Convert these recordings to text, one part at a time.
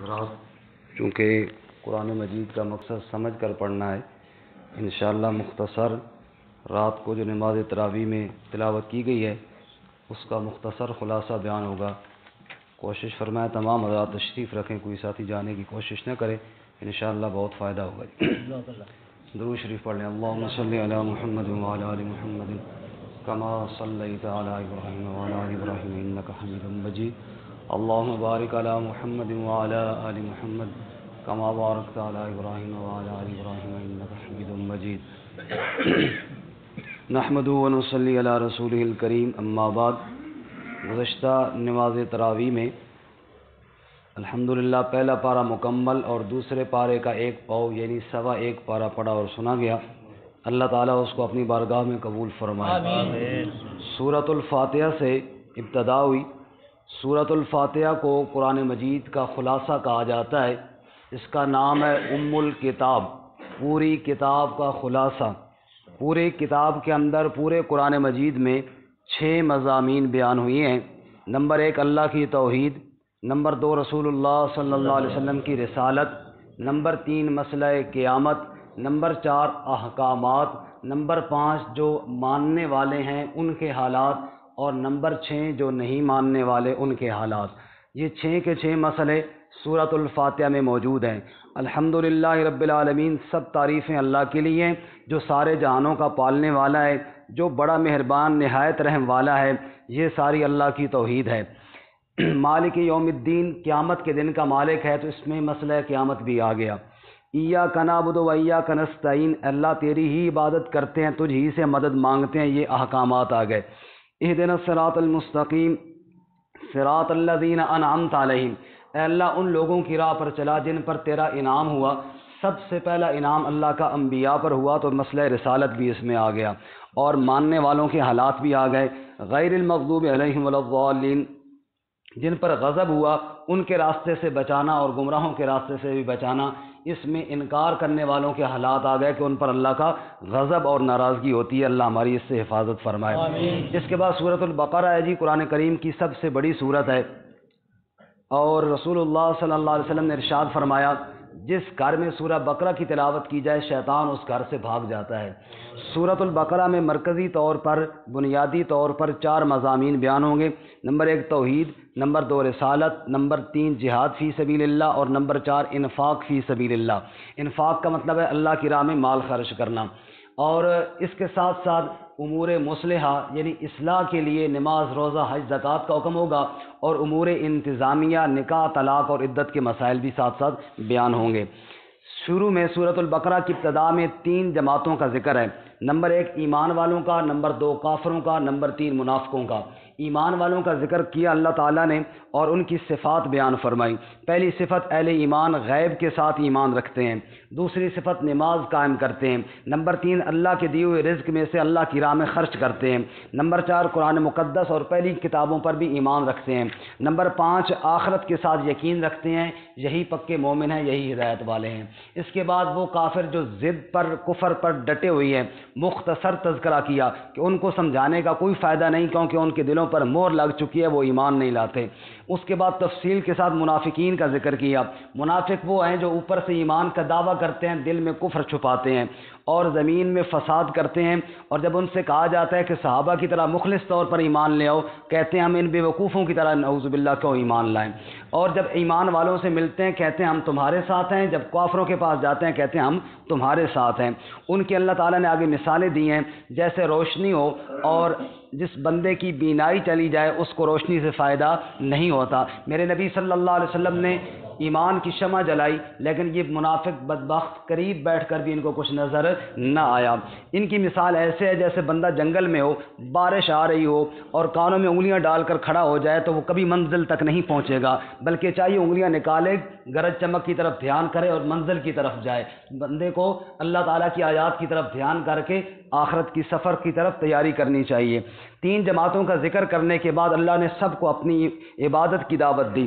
حضرات، چونکہ قرآن مجید کا مقصد سمجھ کر پڑھنا ہے، انشاءاللہ مختصر رات کو جو نماز تراویح میں تلاوت کی گئی ہے اس کا مختصر خلاصہ بیان ہوگا۔ کوشش فرمائیں تمام حضرات تشریف رکھیں، کوئی ساتھی جانے کی کوشش نہ کرے، انشاءاللہ بہت فائدہ ہوگا۔ درود شریف پڑھ لیں۔ اللہم صلی علی محمد وعلی آل محمد کما صلیت علی ابراہیم وعلی آل ابراہیم انک حمید مجید۔ اللہم بارک علی محمد وعلی آل محمد کما بارکت علی ابراہیم وعلی آل ابراہیم انک حمید مجید۔ نحمدہ ونصلی علی رسولہ الکریم، اما بعد۔ گزشتہ نماز تراویح میں الحمدللہ پہلا پارہ مکمل اور دوسرے پارے کا ایک پاؤ یعنی سوا ایک پارہ پڑھا اور سنا گیا۔ اللہ تعالیٰ اس کو اپنی بارگاہ میں قبول فرمائے۔ سورۃ الفاتحہ سے ابتدا ہوئی۔ سورۃ الفاتحہ کو قرآن مجید کا خلاصہ کہا جاتا ہے۔ اس کا نام ہے ام الکتاب، پوری کتاب کا خلاصہ۔ پورے کتاب کے اندر پورے قرآن مجید میں 6 مضامین بیان ہوئے ہیں۔ نمبر 1 اللہ کی توحید، نمبر 2 رسول اللہ صلی اللہ علیہ وسلم کی رسالت، نمبر 3 مسئلہ قیامت، نمبر 4 احکامات، نمبر 5 جو ماننے والے ہیں ان کے حالات، اور نمبر 6 جو نہیں ماننے والے ان کے حالات۔ یہ 6 کے 6 مسئلے سورۃ الفاتحہ میں موجود ہیں۔ الحمدللہ رب العالمین، سب تعریفیں اللہ کے لیے ہیں جو سارے جہانوں کا پالنے والا ہے، جو بڑا مہربان نہایت رحم والا ہے۔ یہ ساری اللہ کی توحید ہے۔ مالک یوم الدین، قیامت کے دن کا مالک ہے، تو اس میں مسئلہ قیامت بھی آ گیا۔ ایاک نعبد و ایاک نستعین، اللہ تیری ہی عبادت کرتے ہیں، تجھ ہی سے مدد مانگتے ہیں، یہ احکامات آ گئے۔ اہدنا الصراط المستقیم صراط الذین انعمت علیہم، اے اللہ ان لوگوں کی راہ پر چلا جن پر تیرا انعام ہوا۔ سب سے پہلا انعام اللہ کا انبیاء پر ہوا، تو مسئلہ رسالت بھی اس میں آ گیا، اور ماننے والوں کے حالات بھی آ گئے۔ غیر المغضوب علیہم ولا الضالین، جن پر غضب ہوا ان کے راستے سے بچانا اور گمراہوں کے راستے سے بھی بچانا۔ اس میں انکار کرنے والوں کے حالات آ گئے کہ ان پر اللہ کا غضب اور ناراضگی ہوتی ہے۔ اللہ ہماری اس سے حفاظت فرمائے۔ آمین۔ اس کے بعد سورۃ البقرہ ہے جی، قرآن کریم کی سب سے بڑی سورت ہے، اور رسول اللہ صلی اللہ علیہ وسلم نے ارشاد فرمایا جس گھر میں سورہ بقرہ کی تلاوت کی جائے شیطان اس گھر سے بھاگ جاتا ہے۔ سورۃ البقرہ میں مرکزی طور پر بنیادی طور پر 4 مضامین بیان ہوں گے۔ نمبر 1 توحید، نمبر 2 رسالت، نمبر 3 جہاد فی سبیل اللہ، اور نمبر 4 انفاق فی سبیل اللہ۔ انفاق کا مطلب ہے اللہ کی راہ میں مال خرچ کرنا، اور اس کے ساتھ ساتھ امور مصلحہ یعنی اصلاح کے لیے نماز، روزہ، حج، زکوٰۃ کا حکم ہوگا، اور امور انتظامیہ، نکاح، طلاق اور عدت کے مسائل بھی ساتھ ساتھ بیان ہوں گے۔ شروع میں سورۃ البقرہ کی ابتدا میں 3 جماعتوں کا ذکر ہے۔ نمبر 1 ایمان والوں کا، نمبر 2 کافروں کا، نمبر 3 منافقوں کا۔ ایمان والوں کا ذکر کیا اللہ تعالیٰ نے اور ان کی صفات بیان فرمائی۔ پہلی صفت اہل ایمان غیب کے ساتھ ایمان رکھتے ہیں۔ دوسری صفت نماز قائم کرتے ہیں۔ نمبر 3 اللہ کے دیے ہوئے رزق میں سے اللہ کی راہ میں خرچ کرتے ہیں۔ نمبر 4 قرآن مقدس اور پہلی کتابوں پر بھی ایمان رکھتے ہیں۔ نمبر 5 آخرت کے ساتھ یقین رکھتے ہیں، یہی پکے مومن ہیں، یہی ہدایت والے ہیں۔ اس کے بعد وہ کافر جو ضد پر، کفر پر ڈٹے ہوئی ہیں، مختصر تذکرہ کیا کہ ان کو سمجھانے کا کوئی فائدہ نہیں، کیونکہ ان کے دلوں پر مہر لگ چکی ہے، وہ ایمان نہیں لاتے۔ اس کے بعد تفصیل کے ساتھ منافقین کا ذکر کیا۔ منافق وہ ہیں جو اوپر سے ایمان کا دعویٰ کرتے ہیں، دل میں کفر چھپاتے ہیں اور زمین میں فساد کرتے ہیں، اور جب ان سے کہا جاتا ہے کہ صحابہ کی طرح مخلص طور پر ایمان لے آؤ، کہتے ہیں ہم ان بے وقوفوں کی طرح نعوذ باللہ کیوں ایمان لائیں، اور جب ایمان والوں سے ملتے ہیں کہتے ہیں ہم تمہارے ساتھ ہیں، جب کافروں کے پاس جاتے ہیں کہتے ہیں ہم تمہارے ساتھ ہیں۔ ان کی اللہ تعالیٰ نے آگے مثالیں دی ہیں، جیسے روشنی ہو اور جس بندے کی بینائی چلی جائے اس کو روشنی سے فائدہ نہیں ہوتا۔ میرے نبی صلی اللہ علیہ وسلم نے ایمان کی شمع جلائی، لیکن یہ منافق بدبخت قریب بیٹھ کر بھی ان کو کچھ نظر نہ آیا۔ ان کی مثال ایسے ہے جیسے بندہ جنگل میں ہو، بارش آ رہی ہو اور کانوں میں انگلیاں ڈال کر کھڑا ہو جائے تو وہ کبھی منزل تک نہیں پہنچے گا، بلکہ چاہیے انگلیاں نکالے، گرج چمک کی طرف دھیان کرے اور منزل کی طرف جائے۔ بندے کو اللہ تعالیٰ کی آیات کی طرف دھیان کر کے آخرت کی سفر کی طرف تیاری کرنی چاہیے۔ 3 جماعتوں کا ذکر کرنے کے بعد اللہ نے سب کو اپنی عبادت کی دعوت دی۔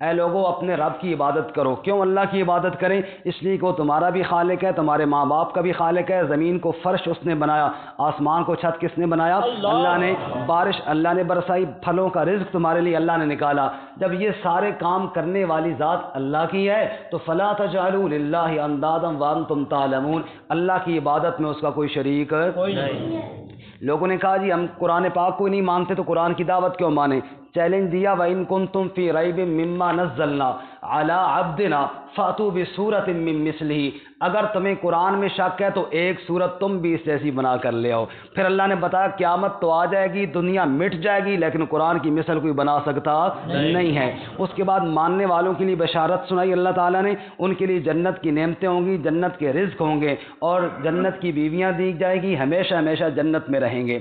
اے لوگوں اپنے رب کی عبادت کرو. کیوں اللہ کی عبادت کریں؟ اس لیے کہ وہ تمہارا بھی خالق ہے، تمہارے ماں باپ کا بھی خالق ہے. زمین کو فرش اس نے بنایا، آسمان کو چھت کس نے بنایا؟ اللہ نے. بارش اللہ نے برسائی، پھلوں کا رزق تمہارے لیے اللہ نے نکالا. جب یہ سارے کام کرنے والی ذات اللہ کی ہے تو فلا تجعلوا للہ اندادا وانتم تعلمون، اللہ کی عبادت میں اس کا کوئی شریک نہیں. لوگوں نے کہا جی ہم قرآن پاک کو نہیں مانتے تو قرآن کی دعوت کیوں مانیں؟ چیلنج دیا وَإِن كُنتُم فِي رَيْبٍ مِّمَّا نَزَّلْنَا عَلَىٰ عَبْدِنَا فَأْتُوا بِسُورَةٍ مِّن مِّثْلِهِ، اگر تمہیں قرآن میں شک ہے تو ایک صورت تم بھی اس جیسی بنا کر لے آؤ. پھر اللہ نے بتایا قیامت تو آ جائے گی، دنیا مٹ جائے گی، لیکن قرآن کی مثل کوئی بنا سکتا نہیں ہے. اس کے بعد ماننے والوں کے لیے بشارت سنائی اللہ تعالیٰ نے، ان کے لیے جنت کی نعمتیں ہوں گی، جنت کے رزق ہوں گے اور جنت کی بیویاں دی جائے گی، ہمیشہ ہمیشہ جنت میں رہیں گے.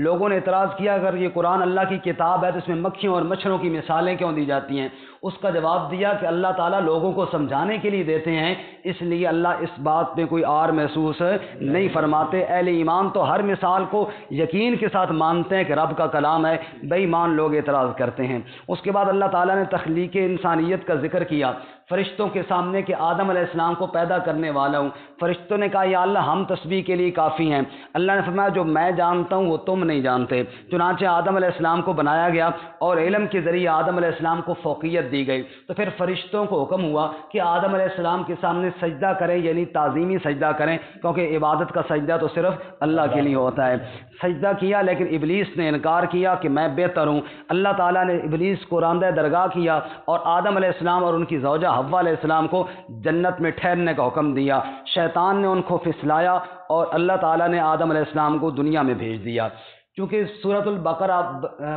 لوگوں نے اعتراض کیا اگر یہ قرآن اللہ کی کتاب ہے تو اس میں مکھیوں اور مچھروں کی مثالیں کیوں دی جاتی ہیں؟ اس کا جواب دیا کہ اللہ تعالیٰ لوگوں کو سمجھانے کے لیے دیتے ہیں، اس لیے اللہ اس بات میں کوئی آر محسوس نہیں فرماتے. اہل ایمان تو ہر مثال کو یقین کے ساتھ مانتے ہیں کہ رب کا کلام ہے، بے ایمان لوگ اعتراض کرتے ہیں. اس کے بعد اللہ تعالیٰ نے تخلیق انسانیت کا ذکر کیا فرشتوں کے سامنے کہ آدم علیہ السلام کو پیدا کرنے والا ہوں. فرشتوں نے کہا یا اللہ ہم تسبیح کے لیے کافی ہیں. اللہ نے فرمایا جو میں جانتا ہوں وہ تم نہیں جانتے. چنانچہ آدم علیہ السلام کو بنایا گیا اور علم کے ذریعے آدم علیہ السلام کو فوقیت دی گئی. تو پھر فرشتوں کو حکم ہوا کہ آدم علیہ السلام کے سامنے سجدہ کریں، یعنی تعظیمی سجدہ کریں، کیونکہ عبادت کا سجدہ تو صرف اللہ کے لیے ہوتا ہے. سجدہ کیا لیکن ابلیس نے انکار کیا کہ میں بہتر ہوں. اللہ تعالیٰ نے ابلیس کو راندہ درگاہ کیا اور آدم علیہ السلام اور ان کی زوجہ حوا علیہ السلام کو جنت میں ٹھہرنے کا حکم دیا. شیطان نے ان کو پھسلایا اور اللہ تعالیٰ نے آدم علیہ السلام کو دنیا میں بھیج دیا. چونکہ سورۃ البقرہ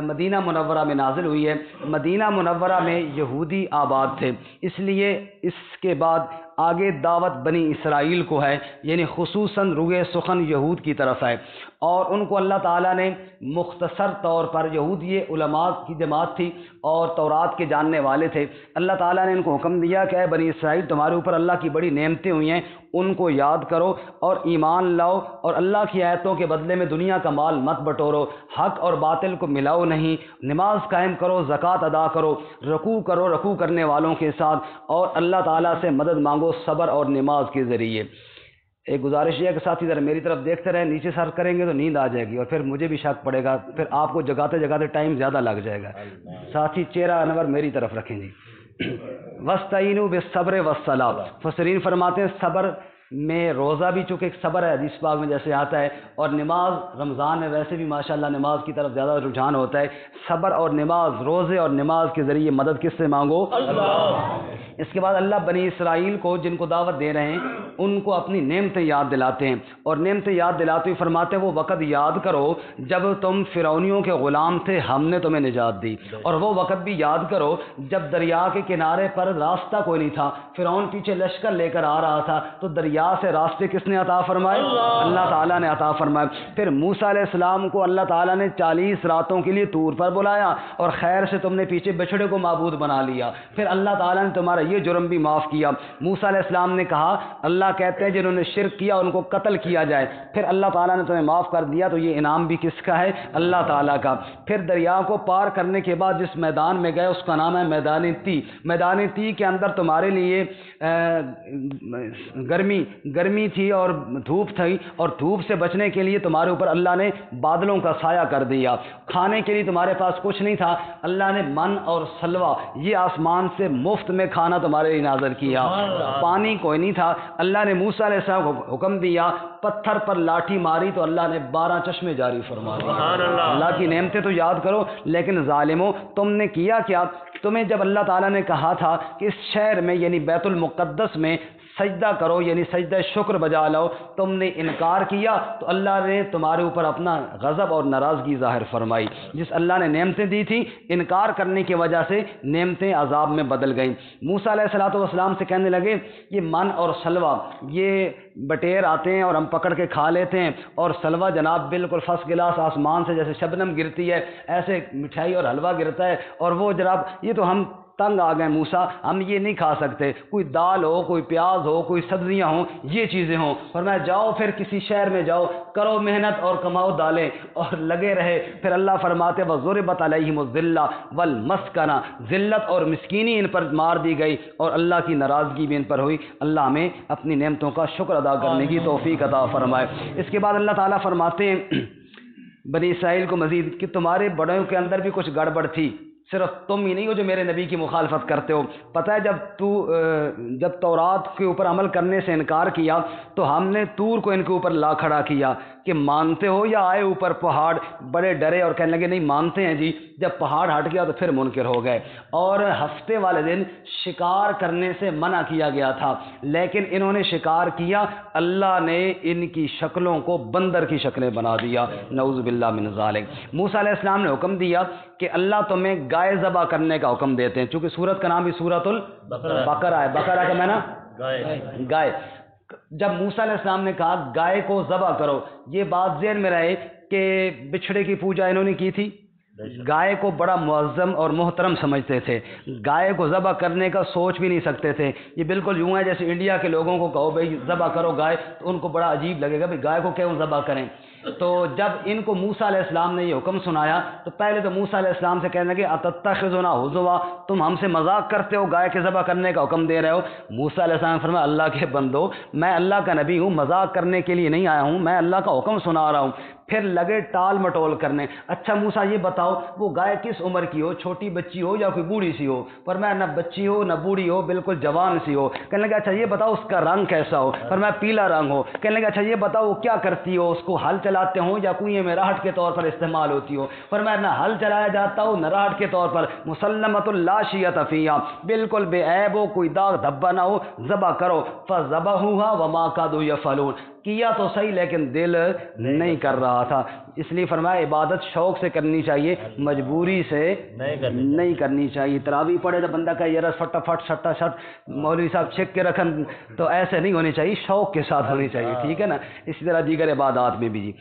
مدینہ منورہ میں نازل ہوئی ہے، مدینہ منورہ میں یہودی آباد تھے، اس لیے اس کے بعد آگے دعوت بنی اسرائیل کو ہے، یعنی خصوصاً روئے سخن یہود کی طرف ہے. اور ان کو اللہ تعالیٰ نے مختصر طور پر، یہود یہ علماء کی جماعت تھی اور تورات کے جاننے والے تھے، اللہ تعالیٰ نے ان کو حکم دیا کہ اے بنی اسرائیل تمہارے اوپر اللہ کی بڑی نعمتیں ہوئی ہیں، ان کو یاد کرو اور ایمان لاؤ اور اللہ کی آیتوں کے بدلے میں دنیا کا مال مت بٹورو، حق اور باطل کو ملاؤ نہیں، نماز قائم کرو، زکوٰۃ ادا کرو، رکوع کرنے والوں کے ساتھ، اور اللہ تعالیٰ سے مدد مانگو صبر اور نماز کے ذریعے. ایک گزارش یہ ہے کہ ساتھی ذرا میری طرف دیکھتے رہیں، نیچے سر کریں گے تو نیند آ جائے گی اور پھر مجھے بھی شک پڑے گا، پھر آپ کو جگاتے جگاتے ٹائم زیادہ لگ جائے گا. ساتھی چہرہ انور میری طرف رکھیں جی. وَاسْتَعِینُوا بِالصَّبْرِ وَالصَّلَاةِ، مفسرین فرماتے ہیں صبر میں روزہ بھی چونکہ ایک صبر ہے، حدیث پاک میں جیسے آتا ہے، اور نماز رمضان میں ویسے بھی ماشاءاللہ نماز کی طرف زیادہ رجحان ہوتا ہے. صبر اور نماز، روزے اور نماز کے ذریعے مدد کس سے مانگو؟ اللہ. اس کے بعد اللہ بنی اسرائیل کو جن کو دعوت دے رہے ہیں ان کو اپنی نعمتیں یاد دلاتے ہیں، اور نعمتیں یاد دلاتے ہوئے فرماتے ہیں وہ وقت یاد کرو جب تم فرعونیوں کے غلام تھے، ہم نے تمہیں نجات دی، اور وہ وقت بھی یاد کرو جب دریا کے کنارے پر راستہ کوئی نہیں تھا، فرعون پیچھے لشکر لے کر آ رہا تھا تو دریا سے راستے کس نے عطا فرمائے؟ اللہ تعالیٰ نے عطا فرمائے. پھر موسیٰ علیہ السلام کو اللہ تعالیٰ نے 40 راتوں کے لیے طور پر بلایا اور خیر سے تم نے پیچھے بچھڑے کو معبود بنا لیا، پھر اللہ تعالیٰ نے تمہارا یہ جرم بھی معاف کیا. موسیٰ علیہ السلام نے کہا اللہ کہتے ہیں جنہوں نے شرک کیا ان کو قتل کیا جائے، پھر اللہ تعالیٰ نے تمہیں معاف کر دیا، تو یہ انعام بھی کس کا ہے؟ اللہ تعالیٰ کا. پھر دریا کو پار کرنے کے بعد جس میدان میں گئے اس کا نام ہے میدان تی. میدان تی کے اندر تمہارے لیے گرمی تھی اور دھوپ تھی، اور دھوپ سے بچنے کے لیے تمہارے اوپر اللہ نے بادلوں کا سایہ کر دیا. کھانے کے لیے تمہارے پاس کچھ نہیں تھا، اللہ نے من اور سلوہ یہ آسمان سے مفت میں کھانا تمہارے لیے نازل کیا. پانی کوئی نہیں تھا، اللہ نے موسیٰ علیہ السلام کو حکم دیا، پتھر پر لاٹھی ماری تو اللہ نے 12 چشمے جاری فرما دیے. اللہ کی نعمتیں تو یاد کرو، لیکن ظالموں تم نے کیا کیا؟ تمہیں جب اللہ تعالیٰ نے کہا تھا کہ اس شہر میں یعنی بیت المقدس میں سجدہ کرو، یعنی سجدہ شکر بجا لاؤ، تم نے انکار کیا تو اللہ نے تمہارے اوپر اپنا غضب اور ناراضگی ظاہر فرمائی. جس اللہ نے نعمتیں دی تھی انکار کرنے کی وجہ سے نعمتیں عذاب میں بدل گئیں. موسیٰ علیہ السلام سے کہنے لگے یہ من اور سلوہ یہ بٹیر آتے ہیں اور ہم پکڑ کے کھا لیتے ہیں، اور سلوہ جناب بالکل فرسٹ کلاس آسمان سے جیسے شبنم گرتی ہے ایسے مٹھائی اور حلوہ گرتا ہے، اور وہ جناب یہ تو ہم تنگ آ گئے موسیٰ، ہم یہ نہیں کھا سکتے، کوئی دال ہو، کوئی پیاز ہو، کوئی سبزیاں ہوں، یہ چیزیں ہوں۔ فرمایا جاؤ پھر کسی شہر میں جاؤ، کرو محنت اور کماؤ دالیں، اور لگے رہے۔ پھر اللہ فرماتے وَضُرِبَتْ عَلَيْهِمُ الذِّلَّةُ وَالْمَسْكَنَةُ، ذلت اور مسکینی ان پر مار دی گئی اور اللہ کی ناراضگی بھی ان پر ہوئی۔ اللہ ہمیں اپنی نعمتوں کا شکر ادا کرنے کی توفیق عطا فرمائے۔ اس کے بعد اللہ تعالیٰ فرماتے ہیں بنی اسرائیل کو مزید کہ تمہارے بڑوں کے اندر بھی کچھ گڑبڑ تھی، صرف تم ہی نہیں ہو جو میرے نبی کی مخالفت کرتے ہو۔ پتہ ہے جب تورات کے اوپر عمل کرنے سے انکار کیا تو ہم نے طور کو ان کے اوپر لا کھڑا کیا کہ مانتے ہو، یا آئے اوپر پہاڑ بڑے ڈرے اور کہنے لگے نہیں مانتے ہیں جی۔ جب پہاڑ ہٹ گیا تو پھر منکر ہو گئے۔ اور ہفتے والے دن شکار کرنے سے منع کیا گیا تھا، لیکن انہوں نے شکار کیا، اللہ نے ان کی شکلوں کو بندر کی شکلیں بنا دیا، نعوذ باللہ من ذالک۔ موسیٰ علیہ السلام نے حکم دیا کہ اللہ تمہیں گائے ذبح کرنے کا حکم دیتے ہیں، چونکہ سورت کا نام بھی سورۃ البقرہ ہے، بقرہ کا معنی گائے۔ جب موسیٰ علیہ السلام نے کہا گائے کو ذبح کرو، یہ بات ذہن میں رہے کہ بچھڑے کی پوجا انہوں نے کی تھی، گائے کو بڑا معظم اور محترم سمجھتے تھے، گائے کو ذبح کرنے کا سوچ بھی نہیں سکتے تھے۔ یہ بالکل یوں ہے جیسے انڈیا کے لوگوں کو کہو بھائی ذبح کرو گائے، تو ان کو بڑا عجیب لگے گا بھائی گائے کو کیوں ذبح کریں۔ تو جب ان کو موسیٰ علیہ السلام نے یہ حکم سنایا تو پہلے تو موسیٰ علیہ السلام سے کہنے لگے اتتخذنا ہزوا، تم ہم سے مذاق کرتے ہو، گائے کے ذبح کرنے کا حکم دے رہے ہو۔ موسیٰ علیہ السلام نے فرمایا اللہ کے بندو، میں اللہ کا نبی ہوں، مذاق کرنے کے لیے نہیں آیا ہوں، میں اللہ کا حکم سنا رہا ہوں۔ پھر لگے ٹال مٹول کرنے، اچھا موسیٰ یہ بتاؤ وہ گائے کس عمر کی ہو، چھوٹی بچی ہو یا کوئی بوڑھی سی ہو؟ فرمایا نہ بچی ہو نہ بوڑھی ہو، بالکل جوان سی ہو۔ کہنے لگا اچھا یہ بتاؤ اس کا رنگ کیسا ہو؟ فرمایا پیلا رنگ ہو۔ کہنے لگا اچھا یہ بتاؤ وہ کیا کرتی ہو، اس کو ہل چلاتے ہوں یا کنویں میں راہٹ کے طور پر استعمال ہوتی ہو؟ فرمایا نہ ہل چلایا جاتا ہو نہ راہٹ کے طور پر، مسلمۃ لا شیۃ فیہا، بالکل بے عیب ہو، کوئی داغ دھبا نہ ہو، ذبح کرو۔ فذبحوها وما كادوا يفعلون، کیا تو صحیح لیکن دل نہیں کر رہا تھا۔ اس لیے فرمایا عبادت شوق سے کرنی چاہیے، مجبوری سے نہیں کرنی چاہیے۔ تراویح پڑھے تو بندہ کا یہ رس فٹافٹ سٹا شٹ مولوی صاحب چھک کے رکھن، تو ایسے نہیں ہونی چاہیے، شوق کے ساتھ ہونی چاہیے، ٹھیک ہے نا۔ اسی طرح دیگر عبادات میں بھی جی۔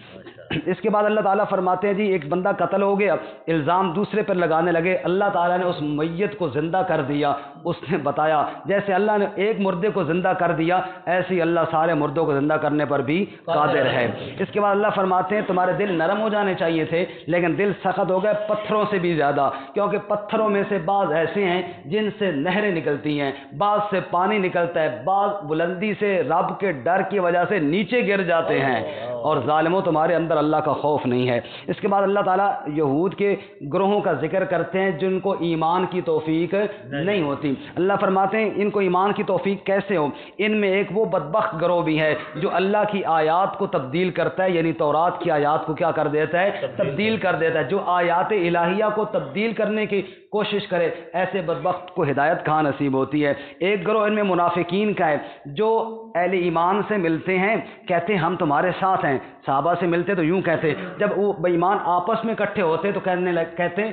اس کے بعد اللہ تعالیٰ فرماتے ہیں جی ایک بندہ قتل ہو گیا، الزام دوسرے پر لگانے لگے، اللہ تعالیٰ نے اس میت کو زندہ کر دیا۔ اس نے بتایا جیسے اللہ نے ایک مردے کو زندہ کر دیا، ایسے ہی اللہ سارے مردوں کو زندہ کرنے پر بھی قادر ہے۔ اس کے بعد اللہ فرماتے ہیں تمہارے دل نرم ہو جانے چاہیے تھے، لیکن دل سخت ہو گئے پتھروں سے بھی زیادہ، کیونکہ پتھروں میں سے بعض ایسے ہیں جن سے نہریں نکلتی ہیں، بعض سے پانی نکلتا ہے، بعض بلندی سے رب کے ڈر کی وجہ سے نیچے گر جاتے ہیں، اور ظالموں تمہارے اندر اللہ کا خوف نہیں ہے۔ اس کے بعد اللہ تعالیٰ یہود کے گروہوں کا ذکر کرتے ہیں جن کو ایمان کی توفیق نہیں ہوتی۔ اللہ فرماتے ہیں ان کو ایمان کی توفیق کیسے ہو؟ ان میں ایک وہ بدبخت گروہ بھی ہے جو اللہ کی آیات کو تبدیل کرتا ہے، یعنی تورات کی آیات کو کیا کر دیتا ہے؟ تبدیل کر دیتا ہے۔ جو آیات الہیہ کو تبدیل کرنے کی کوشش کرے، ایسے بدبخت کو ہدایت کہاں نصیب ہوتی ہے۔ ایک گروہ ان میں منافقین کا ہے جو اہل ایمان سے ملتے ہیں، کہتے ہیں ہم تمہارے ساتھ ہیں، صحابہ سے ملتے تو یوں کہتے، جب وہ بے ایمان آپس میں اکٹھے ہوتے تو کہتے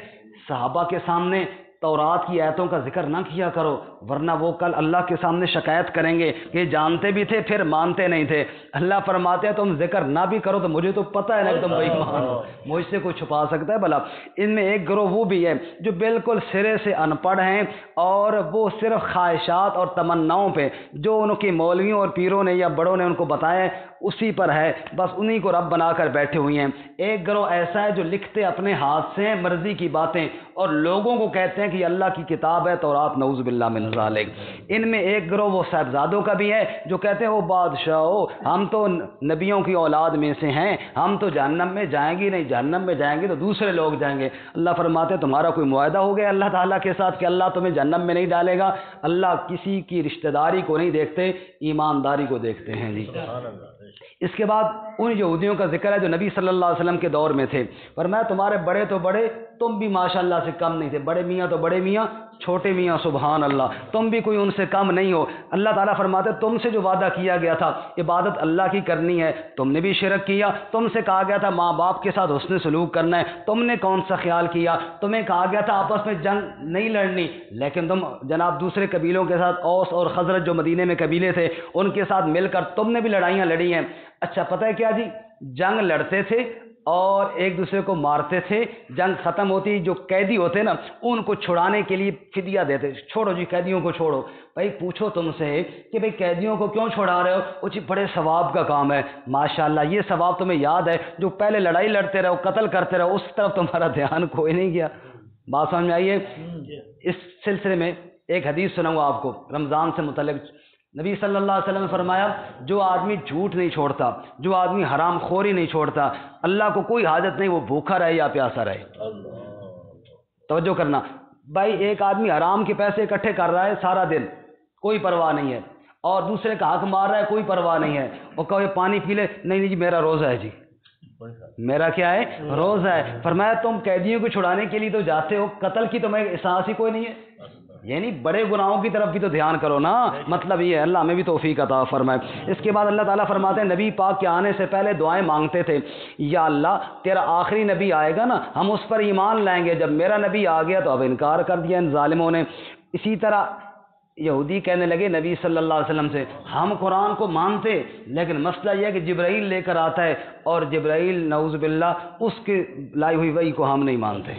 صحابہ کے سامنے تورات کی آیتوں کا ذکر نہ کیا کرو، ورنہ وہ کل اللہ کے سامنے شکایت کریں گے کہ جانتے بھی تھے پھر مانتے نہیں تھے۔ اللہ فرماتے ہیں تم ذکر نہ بھی کرو تو مجھے تو پتہ ہے نا کہ تم بے ایمان ہو، مجھ سے کوئی چھپا سکتا ہے بھلا؟ ان میں ایک گروہ وہ بھی ہے جو بالکل سرے سے ان پڑھ ہیں، اور وہ صرف خواہشات اور تمناؤں پہ جو ان کے مولویوں اور پیروں نے یا بڑوں نے ان کو بتایا اسی پر ہے، بس انہی کو رب بنا کر بیٹھے ہوئے ہیں۔ ایک گروہ ایسا ہے جو لکھتے اپنے ہاتھ سے مرضی کی باتیں اور لوگوں کو کہتے ہیں کہ یہ اللہ کی کتاب ہے تورات، نعوذ باللہ من ذالک۔ ان میں ایک گروہ وہ صاحبزادوں کا بھی ہے جو کہتے ہیں وہ بادشاہو ہم تو نبیوں کی اولاد میں سے ہیں، ہم تو جہنم میں جائیں گے نہیں، جہنم میں جائیں گے تو دوسرے لوگ جائیں گے۔ اللہ فرماتے ہیں تمہارا کوئی معاہدہ ہو گیا اللہ تعالیٰ کے ساتھ کہ اللہ تمہیں جہنم میں نہیں ڈالے گا؟ اللہ کسی کی رشتہ داری کو نہیں دیکھتے، ایمانداری کو دیکھتے ہیں جی۔ اس کے بعد ان یہودیوں کا ذکر ہے جو نبی صلی اللہ علیہ وسلم کے دور میں تھے، فرمایا تمہارے بڑے تو بڑے، تم بھی ماشاءاللہ سے کم نہیں تھے، بڑے میاں تو بڑے میاں، چھوٹے میاں سبحان اللہ، تم بھی کوئی ان سے کم نہیں ہو۔ اللہ تعالیٰ فرماتے تم سے جو وعدہ کیا گیا تھا عبادت اللہ کی کرنی ہے، تم نے بھی شرک کیا، تم سے کہا گیا تھا ماں باپ کے ساتھ حسن سلوک کرنا ہے، تم نے کون سا خیال کیا؟ تمہیں کہا گیا تھا آپس میں جنگ نہیں لڑنی، لیکن تم جناب دوسرے قبیلوں کے ساتھ، اوس اور خزرج جو مدینے میں قبیلے تھے ان کے ساتھ مل کر تم نے بھی لڑائیاں لڑی ہیں۔ اچھا پتہ ہے کیا جی، جنگ لڑتے تھے اور ایک دوسرے کو مارتے تھے. جنگ ختم ہوتی, جو قیدی ہوتے نا ان کو چھڑانے کے لیے فدیہ دیتے, چھوڑو جی قیدیوں کو چھوڑو. بھائی پوچھو تم سے کہ بھائی قیدیوں کو کیوں چھڑا رہے ہو؟ وہ جی بڑے ثواب کا کام ہے. ماشاءاللہ, یہ ثواب تمہیں یاد ہے جو پہلے لڑائی لڑتے رہو, قتل کرتے رہو, اس طرف تمہارا دھیان کوئی نہیں گیا. بات سمجھ میں آئیے؟ اس سلسلے میں ایک حدیث سناؤں گا آپ کو رمضان سے متعلق. نبی صلی اللہ علیہ وسلم نے فرمایا, جو آدمی جھوٹ نہیں چھوڑتا, جو آدمی حرام خوری نہیں چھوڑتا, اللہ کو کوئی حاجت نہیں وہ بھوکا رہے یا پیاسا رہے. توجہ کرنا بھائی, ایک آدمی حرام کے پیسے اکٹھے کر رہا ہے سارا دن, کوئی پرواہ نہیں ہے, اور دوسرے کا حق مار رہا ہے, کوئی پرواہ نہیں ہے. اور کہو پانی پی لے, نہیں نہیں جی میرا روزہ ہے, جی میرا کیا ہے, روزہ ہے. فرمایا تم قیدیوں کو چھڑانے کے لیے تو جاتے ہو, قتل کی تمہیں احساس ہی کوئی نہیں ہے. یعنی بڑے گناہوں کی طرف بھی تو دھیان کرو نا. مطلب یہ ہے, اللہ ہمیں بھی توفیق عطا فرمائے. اس کے بعد اللہ تعالیٰ فرماتے ہیں نبی پاک کے آنے سے پہلے دعائیں مانگتے تھے, یا اللہ تیرا آخری نبی آئے گا نا, ہم اس پر ایمان لائیں گے. جب میرا نبی آ گیا تو اب انکار کر دیا ان ظالموں نے. اسی طرح یہودی کہنے لگے نبی صلی اللہ علیہ وسلم سے, ہم قرآن کو مانتے لیکن مسئلہ یہ ہے کہ جبرائیل لے کر آتا ہے, اور جبرائیل نعوذ باللہ اس کے لائی ہوئی وحی کو ہم نہیں مانتے.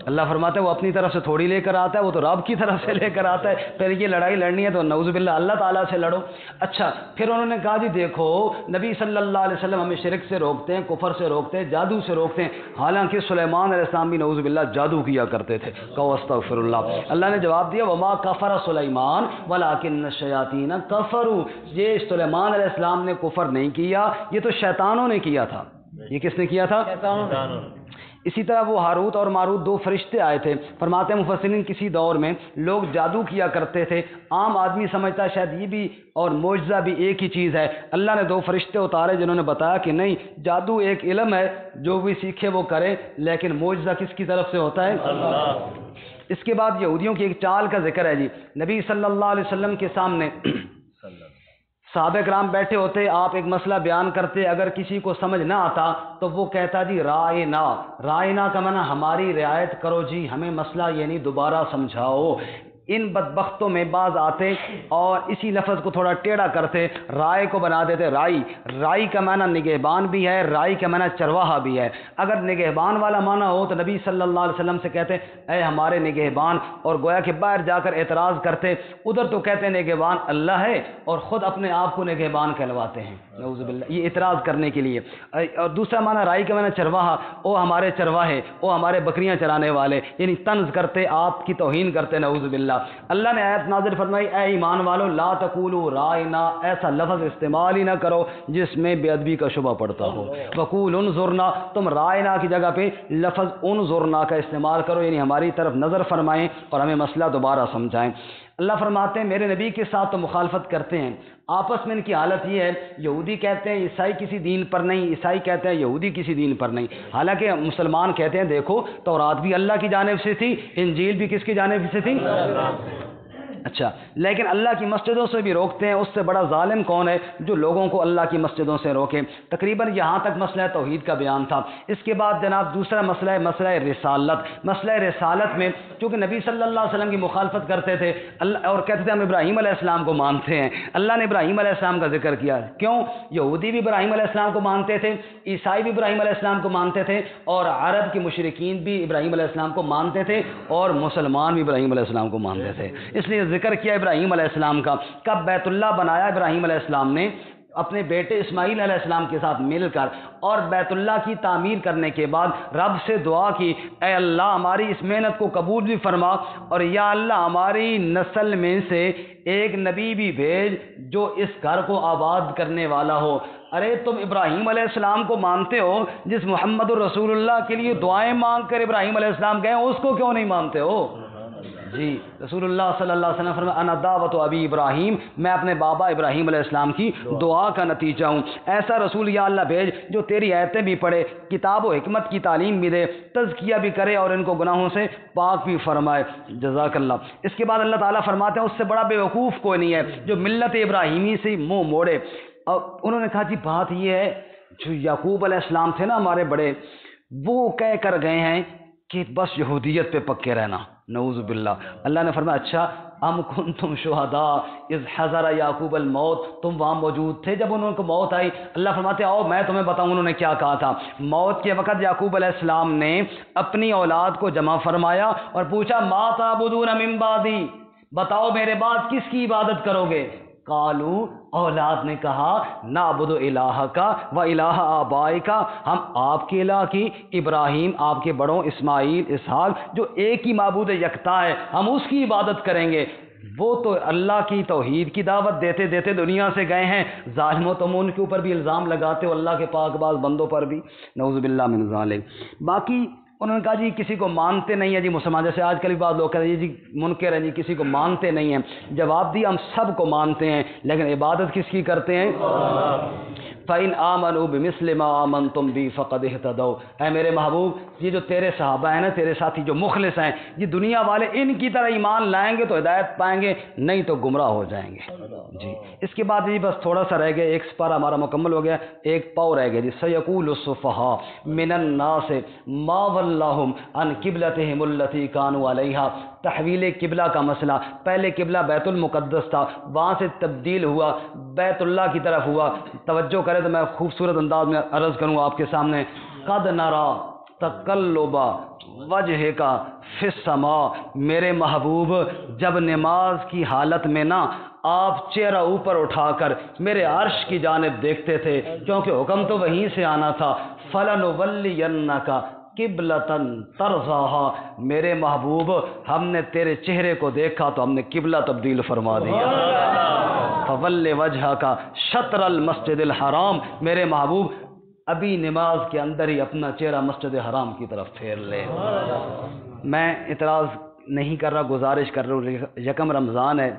اللہ فرماتا ہے وہ اپنی طرف سے تھوڑی لے کر آتا ہے, وہ تو رب کی طرف سے لے کر آتا ہے. پھر یہ لڑائی لڑنی ہے تو نعوذ باللہ اللہ تعالیٰ سے لڑو. اچھا, پھر انہوں نے کہا جی دیکھو نبی صلی اللہ علیہ وسلم ہمیں شرک سے روکتے ہیں, کفر سے روکتے ہیں, جادو سے روکتے ہیں, حالانکہ سلیمان علیہ السلام بھی نعوذ باللہ جادو کیا کرتے تھے. کہو استغفر اللہ. اللہ نے جواب دیا وما کفر سلیمان ولکن الشیاطین کفروا, یہ سلیمان علیہ السلام نے کفر نہیں کیا, یہ تو شیطانوں نے کیا تھا. یہ کس نے کیا تھا؟ شیطانوں. اسی طرح وہ ہاروت اور ماروت دو فرشتے آئے تھے. فرماتے ہیں مفسرین کسی دور میں لوگ جادو کیا کرتے تھے, عام آدمی سمجھتا ہے شاید یہ بھی اور معجزہ بھی ایک ہی چیز ہے. اللہ نے دو فرشتے اتارے جنہوں نے بتایا کہ نہیں, جادو ایک علم ہے, جو بھی سیکھے وہ کرے, لیکن معجزہ کس کی طرف سے ہوتا ہے؟ اللہ. اس کے بعد یہودیوں کی ایک چال کا ذکر ہے جی. نبی صلی اللہ علیہ وسلم کے سامنے صحابہ کرام بیٹھے ہوتے, آپ ایک مسئلہ بیان کرتے, اگر کسی کو سمجھ نہ آتا تو وہ کہتا جی رائنا. رائنا کا معنی ہماری رعایت کرو جی, ہمیں مسئلہ یعنی دوبارہ سمجھاؤ. ان بدبختوں میں بعض آتے اور اسی لفظ کو تھوڑا ٹیڑھا کرتے, رائے کو بنا دیتے رائی. رائی کا معنی نگہبان بھی ہے, رائی کا معنی چرواہا بھی ہے. اگر نگہبان والا معنی ہو تو نبی صلی اللہ علیہ وسلم سے کہتے اے ہمارے نگہبان, اور گویا کہ باہر جا کر اعتراض کرتے. ادھر تو کہتے ہیں نگہبان اللہ ہے اور خود اپنے آپ کو نگہبان کہلواتے ہیں, نعوذ باللہ, یہ اعتراض کرنے کے لیے. اور دوسرا معنی رائی کا معنی چرواہا, او ہمارے چرواہے, او ہمارے بکریاں چرانے والے, یعنی طنز کرتے, آپ کی توہین کرتے, نعوذ باللہ. اللہ نے آیت نازل فرمائی اے ایمان والو لا تقولوا رائنا, ایسا لفظ استعمال ہی نہ کرو جس میں بے ادبی کا شبہ پڑتا ہو. وقولوا انظرنا, تم رائنا کی جگہ پہ لفظ انظرنا کا استعمال کرو, یعنی ہماری طرف نظر فرمائیں اور ہمیں مسئلہ دوبارہ سمجھائیں. اللہ فرماتے ہیں میرے نبی کے ساتھ تو مخالفت کرتے ہیں, آپس میں ان کی حالت یہ ہے, یہودی کہتے ہیں عیسائی کسی دین پر نہیں, عیسائی کہتے ہیں یہودی کسی دین پر نہیں. حالانکہ مسلمان کہتے ہیں دیکھو تورات بھی اللہ کی جانب سے تھی, انجیل بھی کس کی جانب سے تھی؟ اچھا, لیکن اللہ کی مسجدوں سے بھی روکتے ہیں. اس سے بڑا ظالم کون ہے جو لوگوں کو اللہ کی مسجدوں سے روکے. تقریباً یہاں تک مسئلہ توحید کا بیان تھا. اس کے بعد جناب دوسرا مسئلہ ہے مسئلہ رسالت. مسئلہ رسالت میں چونکہ نبی صلی اللہ علیہ وسلم کی مخالفت کرتے تھے اور کہتے تھے ہم ابراہیم علیہ السلام کو مانتے ہیں, اللہ نے ابراہیم علیہ السلام کا ذکر کیا. کیوں؟ یہودی بھی ابراہیم علیہ السلام کو مانتے تھے, عیسائی بھی ابراہیم علیہ السلام کو مانتے تھے, اور عرب کے مشرکین بھی ابراہیم علیہ السلام کو مانتے تھے, اور مسلمان بھی ابراہیم علیہ السلام کو مانتے تھے. اس لیے ذکر کیا ابراہیم علیہ السلام کا. کب بیت اللہ بنایا ابراہیم علیہ السلام نے اپنے بیٹے اسماعیل علیہ السلام کے ساتھ مل کر, اور بیت اللہ کی تعمیر کرنے کے بعد رب سے دعا کی اے اللہ ہماری اس محنت کو قبول بھی فرما, اور یا اللہ ہماری نسل میں سے ایک نبی بھی بھیج جو اس گھر کو آباد کرنے والا ہو. ارے تم ابراہیم علیہ السلام کو مانتے ہو, جس محمد الرسول اللہ کے لیے دعائیں مانگ کر ابراہیم علیہ السلام گئے, اس کو کیوں نہیں مانتے ہو؟ جی رسول اللہ صلی اللہ علیہ وسلم فرمایا انا دعوت ابی ابراہیم, میں اپنے بابا ابراہیم علیہ السلام کی دعا کا نتیجہ ہوں. ایسا رسول یا اللہ بھیج جو تیری آیتیں بھی پڑھے, کتاب و حکمت کی تعلیم بھی دے, تزکیہ بھی کرے اور ان کو گناہوں سے پاک بھی فرمائے. جزاک اللہ. اس کے بعد اللہ تعالیٰ فرماتے ہیں اس سے بڑا بے وقوف کوئی نہیں ہے جو ملت ابراہیمی سے منہ موڑے. اور انہوں نے کہا جی بات یہ ہے جو یعقوب علیہ السلام تھے نا ہمارے بڑے, وہ کہہ کر گئے ہیں کہ بس یہودیت پہ پکے رہنا, نعوذ باللہ. اللہ نے فرمایا اچھا ام کنتم شہداء اذ حضر یعقوب الموت، تم وہاں موجود تھے جب ان کو موت آئی؟ اللہ فرماتے آؤ میں تمہیں بتاؤں انہوں نے کیا کہا تھا۔ موت کے وقت یعقوب علیہ السلام نے اپنی اولاد کو جمع فرمایا اور پوچھا ما تعبدون من بعدی، بتاؤ میرے بعد کس کی عبادت کرو گے؟ قالو، اولاد نے کہا نعبد الہک و الہ آبائک، ہم آپ کے الہ کی، ابراہیم آپ کے بڑوں اسماعیل اسحاق جو ایک ہی معبود یکتا ہے، ہم اس کی عبادت کریں گے۔ وہ تو اللہ کی توحید کی دعوت دیتے دیتے دنیا سے گئے ہیں، ظالموں تم ان کے اوپر بھی الزام لگاتے ہو، اللہ کے پاک باز بندوں پر بھی، نعوذ باللہ من ذالک۔ باقی انہوں نے کہا جی کسی کو مانتے نہیں ہیں جی مسلمان، جیسے آج کل بھی بعض لوگ کہتے ہیں جی منکر ہیں جی کسی کو مانتے نہیں ہیں۔ جواب دیا ہم سب کو مانتے ہیں، لیکن عبادت کس کی کرتے ہیں؟ فَإِنْ آمَنُوا بِمِثْلِ مَا آمَنْتُمْ بِهِ فَقَدِ اهْتَدَوْا، اے میرے محبوب یہ جو تیرے صحابہ ہیں نا، تیرے ساتھی جو مخلص ہیں، یہ دنیا والے ان کی طرح ایمان لائیں گے تو ہدایت پائیں گے، نہیں تو گمراہ ہو جائیں گے۔ جی اس کے بعد جی بس تھوڑا سا رہ گیا، ایک سپارہ ہمارا مکمل ہو گیا، ایک پاؤ رہ گیا جی۔ سَيَقُولُ السُّفَهَاءُ مِنَ النَّاسِ مَا وَلَّاهُمْ عَنْ قِبْلَتِهِمُ الَّتِي كَانُوا عَلَيْهَا، تحویل قبلہ کا مسئلہ، پہلے قبلہ بیت المقدس تھا، وہاں سے تبدیل ہوا بیت اللہ کی طرف ہوا۔ توجہ کرے تو میں خوبصورت انداز میں عرض کروں آپ کے سامنے، قد نرا تقلب وجہک فی السماء، میرے محبوب جب نماز کی حالت میں نا آپ چہرہ اوپر اٹھا کر میرے عرش کی جانب دیکھتے تھے، کیونکہ حکم تو وہیں سے آنا تھا، فَلَنُوَلِّيَنَّكَ قبلتن ترضاہا، میرے محبوب ہم نے تیرے چہرے کو دیکھا تو ہم نے قبلہ تبدیل فرما دیا۔ فَوَلِّ وَجْهَكَ شَطْرَ الْمَسْجِدِ الْحَرَامِ، میرے محبوب ابھی نماز کے اندر ہی اپنا چہرہ مسجد حرام کی طرف پھیر لے۔ میں اعتراض نہیں کر رہا، گزارش کر رہا ہوں، یکم رمضان ہے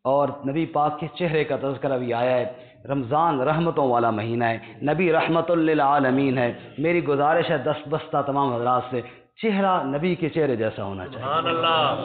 اور نبی پاک کے چہرے کا تذکرہ بھی آیا ہے۔ رمضان رحمتوں والا مہینہ ہے، نبی رحمت للعالمین ہے۔ میری گزارش ہے دست بستہ تمام حضرات سے، چہرہ نبی کے چہرے جیسا ہونا چاہیے،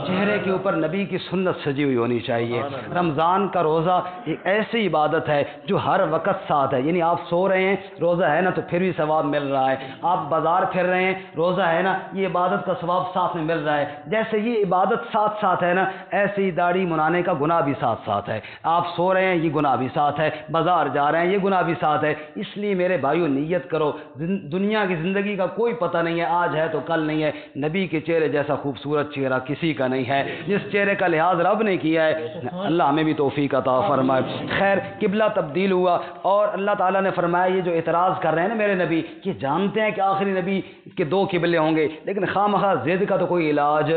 چہرے کے اوپر نبی کی سنت سجی ہوئی ہونی چاہیے۔ رمضان کا روزہ ایک ایسی عبادت ہے جو ہر وقت ساتھ ہے، یعنی آپ سو رہے ہیں روزہ ہے نا تو پھر بھی ثواب مل رہا ہے، آپ بازار پھر رہے ہیں روزہ ہے نا، یہ عبادت کا ثواب ساتھ میں مل رہا ہے۔ جیسے یہ عبادت ساتھ ساتھ ہے نا، ایسے ہی داڑھی منانے کا گناہ بھی ساتھ ساتھ ہے، آپ سو رہے ہیں یہ گناہ بھی ساتھ ہے، بازار جا رہے ہیں یہ گناہ بھی ساتھ ہے۔ اس لیے میرے بھائیو نیت کرو، دنیا کی زندگی کا کوئی پتہ نہیں ہے، آج ہے تو کل نہیں ہے، نبی کے چہرے جیسا خوبصورت چہرہ کسی کا نہیں ہے، جس چہرے کا لحاظ رب نے کیا ہے، اللہ ہمیں بھی توفیق عطا فرمائے۔ خیر قبلہ تبدیل ہوا اور اللہ تعالیٰ نے فرمایا یہ جو اعتراض کر رہے ہیں نا میرے نبی، کہ جانتے ہیں کہ آخری نبی کے دو قبلے ہوں گے، لیکن خواہ مخواہ ضد کا تو کوئی علاج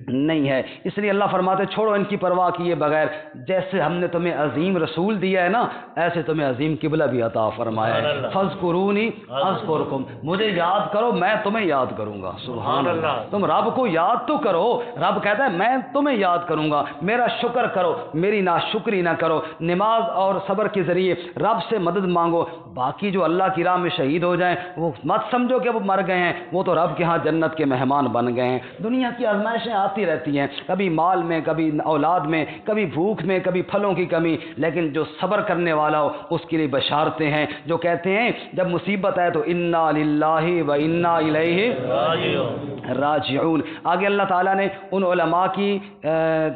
نہیں ہے، اس لیے اللہ فرماتے چھوڑو ان کی پرواہ کیے بغیر، جیسے ہم نے تمہیں عظیم رسول دیا ہے نا ایسے تمہیں عظیم قبلہ بھی عطا فرمایا ہے۔ فاذکرونی اذکرکم، مجھے یاد کرو میں تمہیں یاد کروں گا۔ سبحان اللہ، تم رب کو یاد تو کرو، رب کہتا ہے میں تمہیں یاد کروں گا، میرا شکر کرو، میری ناشکری نہ کرو، نماز اور صبر کے ذریعے رب سے مدد مانگو۔ باقی جو اللہ کی راہ میں شہید ہو جائیں وہ مت سمجھو کہ وہ مر گئے ہیں، وہ تو رب کے ہاں جنت کے مہمان بن گئے ہیں۔ دنیا کی آزمائشیں آتی رہتی ہیں، کبھی مال میں، کبھی اولاد میں، کبھی بھوک میں، کبھی پھلوں کی کمی، لیکن جو صبر کرنے والا ہو اس کے لیے بشارتیں ہیں، جو کہتے ہیں جب مصیبت ہے تو انا للہ و انا الیہ راجعون۔ آگے اللہ تعالیٰ نے ان علماء کی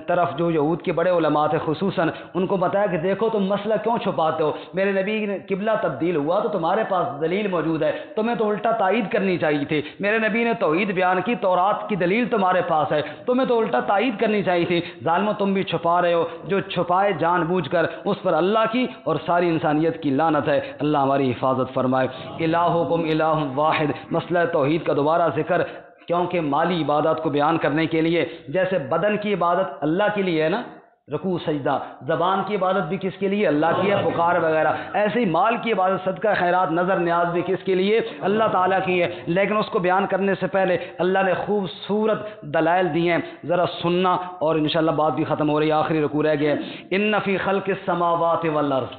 طرف جو یہود کے بڑے علماء تھے خصوصاً ان کو بتایا کہ دیکھو تم مسئلہ کیوں چھپاتے ہو، میرے نبی نے قبلہ تبدیل ہوا تو تمہارے پاس دلیل موجود ہے، تمہیں تو الٹا تائید کرنی چاہیے تھی، میرے نبی نے توحید بیان کی، تورات کی دلیل تمہارے پاس ہے، تمہیں تو الٹا تائید کرنی چاہیے تھی، ظالموں تم بھی چھپا رہے ہو، جو چھپائے جان بوجھ کر اس پر اللہ کی اور ساری انسانیت کی لعنت ہے، اللہ ہماری حفاظت فرمائے۔ الہکم الہ واحد، مسئلہ توحید کا دوبارہ ذکر، کیونکہ مالی عبادات کو بیان کرنے کے لیے جیسے بدن کی عبادت اللہ کے لیے ہے نا، رکوع سجدہ، زبان کی عبادت بھی کس کے لیے؟ اللہ کی ہے، پکار وغیرہ، ایسے ہی مال کی عبادت صدقہ خیرات نظر نیاز بھی کس کے لیے؟ اللہ تعالیٰ کی ہے، لیکن اس کو بیان کرنے سے پہلے اللہ نے خوبصورت دلائل دی ہیں، ذرا سننا اور انشاءاللہ بات بھی ختم ہو رہی ہے، آخری رکوع رہ گیا ہے۔ ان فی خلق السماوات والارض،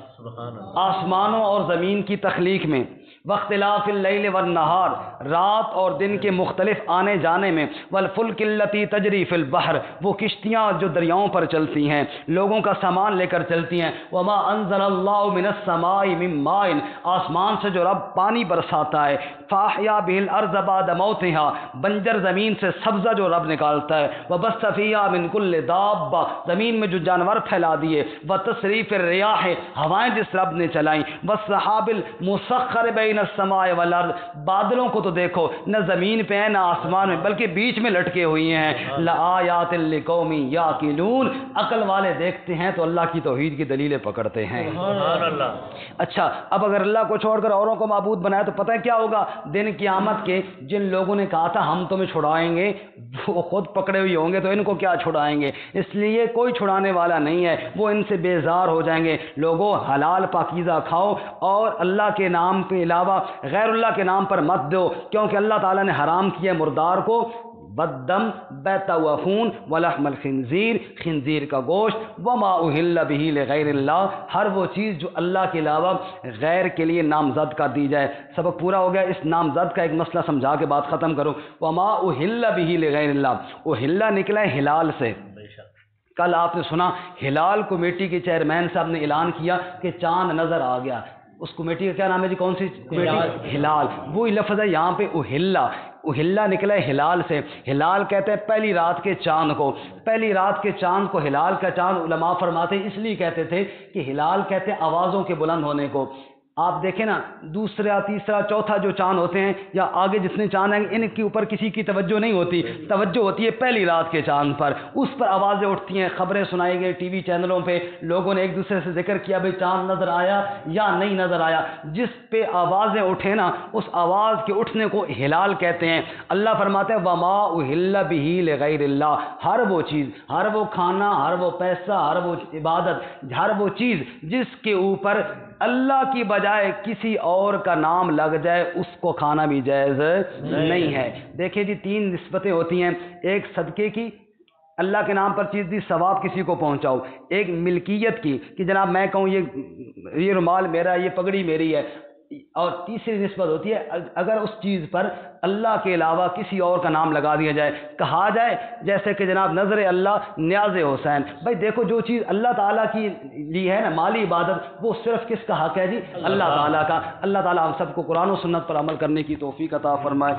آسمانوں اور زمین کی تخلیق میں، واختلاف اللیل والنہار، رات اور دن کے مختلف آنے جانے میں، والفلک التی تجری فی البحر، وہ کشتیاں جو دریاؤں پر چلتی ہیں، لوگوں کا سامان لے کر چلتی ہیں، وما انزل اللہ من السماء من ماء، آسمان سے جو رب پانی برساتا ہے، فاحیا بہ الارض بعد موتها، بنجر زمین سے سبزہ جو رب نکالتا ہے، وبث فیہا من کل دابہ، زمین میں جو جانور پھیلا دیے، وتصریف الریاح، ہوائیں جس رب نے چلائیں، والسحاب المسخر بین السماء والارض، بادلوں کو تو دیکھو نہ زمین پہ ہیں نہ آسمان میں بلکہ بیچ میں لٹکے ہوئی ہیں، لآیات لقوم یعقلون، عقل والے دیکھتے ہیں تو اللہ کی توحید کی دلیلیں پکڑتے ہیں۔ سبحان اللہ۔ اچھا، اب اگر اللہ کو چھوڑ کر اوروں کو معبود بنایا تو پتہ ہے کیا ہوگا؟ دن قیامت کے جن لوگوں نے کہا تھا ہم تمہیں چھڑائیں گے، وہ خود پکڑے ہوئے ہوں گے تو ان کو کیا چھڑائیں گے؟ اس لیے کوئی چھڑانے والا نہیں ہے، وہ ان سے بیزار ہو جائیں گے۔ لوگوں حلال پاکیزہ کھاؤ اور اللہ کے نام کے علاوہ غیر اللہ کے نام پر مت دو، کیونکہ اللہ تعالیٰ نے حرام کیا مردار کو، بدم بیت وفون ولحم الخنزیر، خنزیر کا گوشت، وما اہل بہ لغیر اللہ، ہر وہ چیز جو اللہ کے علاوہ غیر کے لیے نامزد کر دی جائے۔ سبق پورا ہو گیا، اس نامزد کا ایک مسئلہ سمجھا کے بات ختم کروں۔ وما اہل بہ لغیر اللہ، اہل نکلا ہے ہلال سے۔ کل آپ نے سنا ہلال کمیٹی کے چیئرمین صاحب نے اعلان کیا کہ چاند نظر آ گیا۔ اس کمیٹی کا کیا نام ہے جی؟ کون سی کمیٹی؟ ہلال۔ وہی لفظ ہے یہاں پہ اہلا، اہلا نکلا ہے ہلال سے۔ ہلال کہتے ہیں پہلی رات کے چاند کو، پہلی رات کے چاند کو ہلال کا چاند علماء فرماتے ہیں اس لیے کہتے تھے کہ ہلال کہتے ہیں آوازوں کے بلند ہونے کو۔ آپ دیکھیں نا دوسرا تیسرا چوتھا جو چاند ہوتے ہیں یا آگے جتنے چاند ہیں ان کے اوپر کسی کی توجہ نہیں ہوتی، توجہ ہوتی ہے پہلی رات کے چاند پر، اس پر آوازیں اٹھتی ہیں، خبریں سنائی گئی ٹی وی چینلوں پہ، لوگوں نے ایک دوسرے سے ذکر کیا بھئی چاند نظر آیا یا نہیں نظر آیا، جس پہ آوازیں اٹھے نا اس آواز کے اٹھنے کو ہلال کہتے ہیں۔ اللہ فرماتے ہیں وما اہل بہ لغیر اللہ، ہر وہ چیز، ہر وہ کھانا، ہر وہ پیسہ، ہر وہ عبادت، ہر وہ چیز جس کے اوپر اللہ کی بجائے کسی اور کا نام لگ جائے اس کو کھانا بھی جائز نہیں ہے۔ دیکھیں جی تین نسبتیں ہوتی ہیں، ایک صدقے کی، اللہ کے نام پر چیز دی ثواب کسی کو پہنچاؤ، ایک ملکیت کی کہ جناب میں کہوں یہ رومال میرا، یہ پگڑی میری ہے، اور تیسری نسبت ہوتی ہے اگر اس چیز پر اللہ کے علاوہ کسی اور کا نام لگا دیا جائے، کہا جائے جیسے کہ جناب نظر اللہ نیاز حسین، بھائی دیکھو جو چیز اللہ تعالیٰ کی لی ہے نا مالی عبادت وہ صرف کس کا حق ہے جی؟ اللہ تعالیٰ کا۔ اللہ تعالیٰ ہم سب کو قرآن و سنت پر عمل کرنے کی توفیق عطا فرمائے۔